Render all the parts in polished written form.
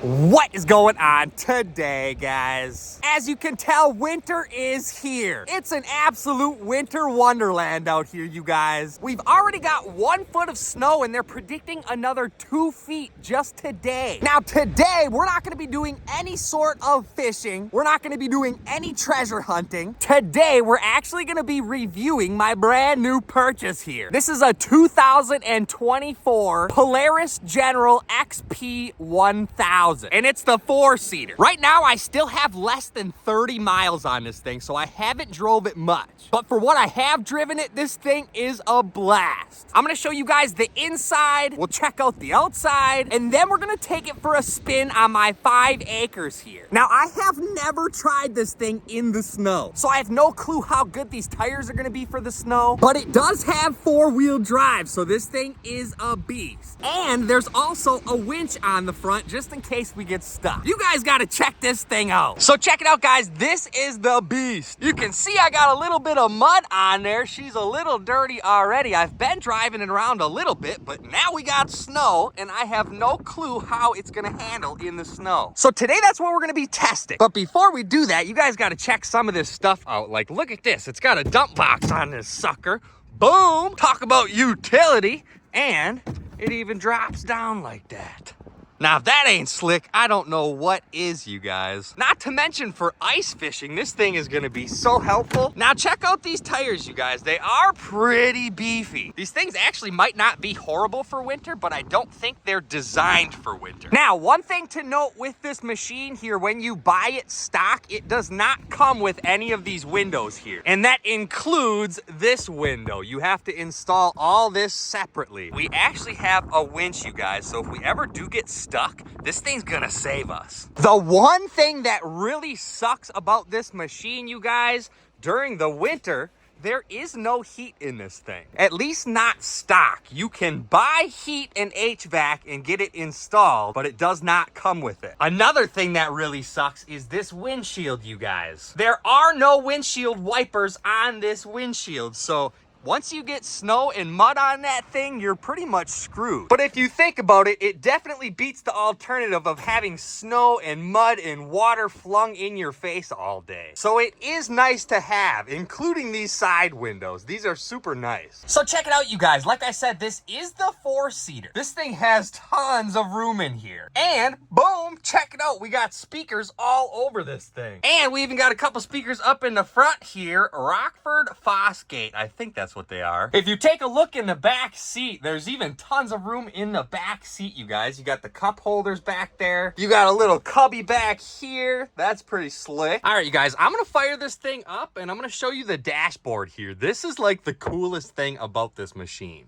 What is going on today, guys? As you can tell, winter is here. It's an absolute winter wonderland out here, you guys. We've already got 1 foot of snow and they're predicting another 2 feet just today. Now today, we're not gonna be doing any sort of fishing. We're not gonna be doing any treasure hunting. Today, we're actually gonna be reviewing my brand new purchase here. This is a 2024 Polaris General XP 1000. And it's the 4-seater. Right now, I still have less than 30 miles on this thing, so I haven't drove it much. But for what I have driven it, this thing is a blast. I'm gonna show you guys the inside, we'll check out the outside, and then we're gonna take it for a spin on my 5 acres here. Now, I have never tried this thing in the snow, so I have no clue how good these tires are gonna be for the snow, but it does have 4-wheel drive, so this thing is a beast. And there's also a winch on the front, just in case we get stuck. You guys gotta check this thing out. So check it out, guys. This is the beast. You can see I got a little bit of mud on there. She's a little dirty already. I've been driving it around a little bit, but now we got snow, and I have no clue how it's gonna handle in the snow. So today, that's what we're gonna be testing. But before we do that, you guys gotta check some of this stuff out. Like, look at this. It's got a dump box on this sucker. Boom! Talk about utility. And it even drops down like that. Now, if that ain't slick, I don't know what is, you guys. Not to mention for ice fishing, this thing is gonna be so helpful. Now, check out these tires, you guys. They are pretty beefy. These things actually might not be horrible for winter, but I don't think they're designed for winter. Now, one thing to note with this machine here, when you buy it stock, it does not come with any of these windows here. And that includes this window. You have to install all this separately. We actually have a winch, you guys, so if we ever do get stuck, this thing's gonna save us. The one thing that really sucks about this machine, you guys, during the winter, there is no heat in this thing. At least not stock. You can buy heat and HVAC and get it installed, but it does not come with it. Another thing that really sucks is this windshield, you guys. There are no windshield wipers on this windshield, so once you get snow and mud on that thing, you're pretty much screwed. But if you think about it, it definitely beats the alternative of having snow and mud and water flung in your face all day. So it is nice to have, including these side windows. These are super nice. So check it out, you guys. Like I said, this is the 4-seater. This thing has tons of room in here. And boom, check it out. We got speakers all over this thing. And we even got a couple speakers up in the front here. Rockford Fosgate. I think that's what they are. If you take a look in the back seat, there's even tons of room in the back seat, you guys. You got the cup holders back there. You got a little cubby back here. That's pretty slick. All right, you guys, I'm gonna fire this thing up and I'm gonna show you the dashboard here. This is like the coolest thing about this machine.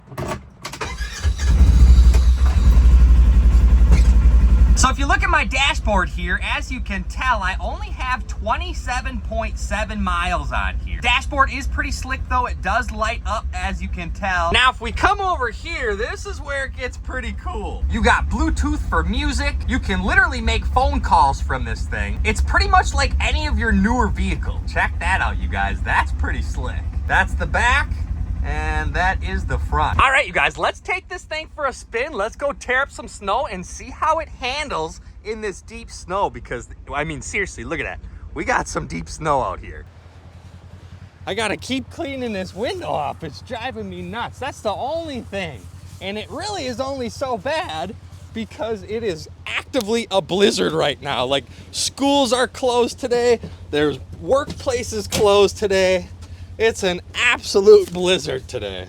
So if you look at my dashboard here, as you can tell, I only have 27.7 miles on here. Dashboard is pretty slick though. It does light up, as you can tell. Now, if we come over here, this is where it gets pretty cool. You got Bluetooth for music. You can literally make phone calls from this thing. It's pretty much like any of your newer vehicles. Check that out, you guys. That's pretty slick. That's the back. And that is the front. All right, you guys, let's take this thing for a spin. Let's go tear up some snow and see how it handles in this deep snow, because, I mean, seriously, look at that. We got some deep snow out here. I gotta keep cleaning this window off. It's driving me nuts. That's the only thing. And it really is only so bad because it is actively a blizzard right now. Like, schools are closed today. There's workplaces closed today. It's an absolute blizzard today.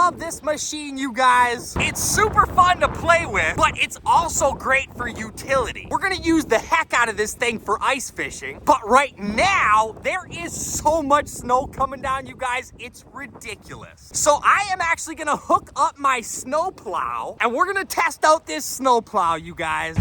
love this machine, you guys. It's super fun to play with, but it's also great for utility. We're gonna use the heck out of this thing for ice fishing, but right now, there is so much snow coming down, you guys, it's ridiculous. So I am actually gonna hook up my snow plow, and we're gonna test out this snow plow, you guys.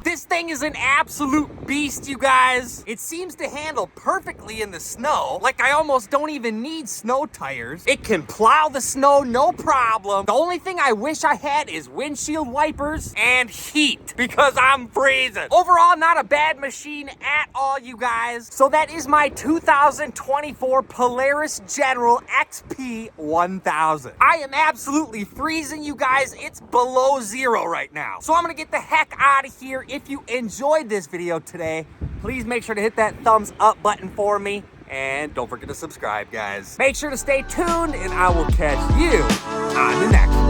This thing is an absolute beast, you guys. It seems to handle perfectly in the snow. Like I almost don't even need snow tires. It can plow the snow, no problem. The only thing I wish I had is windshield wipers and heat because I'm freezing. Overall, not a bad machine at all, you guys. So that is my 2024 Polaris General XP 1000. I am absolutely freezing, you guys. It's below zero right now. So I'm gonna get the heck out of here. If you enjoyed this video today, please make sure to hit that thumbs up button for me. And don't forget to subscribe, guys. Make sure to stay tuned, and I will catch you on the next one.